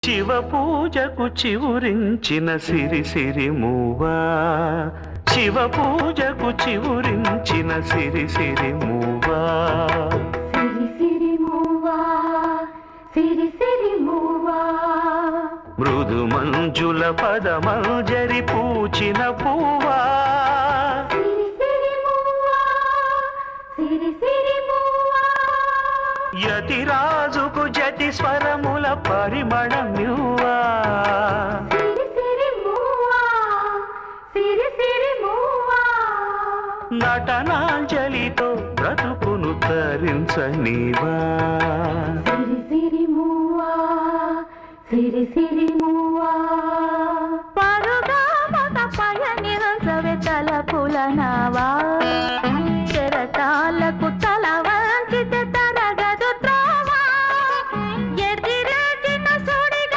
శివ పూజకు చివురించిన సిరి సిరి మూవా శివ పూజకు చివురించిన సిరి సిరి మూవా సిరి సిరి మూవా సిరి సిరి మూవా మృదు మంజుల పదమంజరి పూచిన పూవా సిరి సిరి మూవా సిరి సిరి మూవా యతిరాజుకు జతి స్వరముల పరిమళమ్యువా సిరి సిరి మూవా సిరి సిరి మూవా నటనాంజలితో బ్రతుకును తరించనివా సిరి సిరి మూవా సిరి సిరి మూవా పరుగా మత పయనించవే తలపుల నావా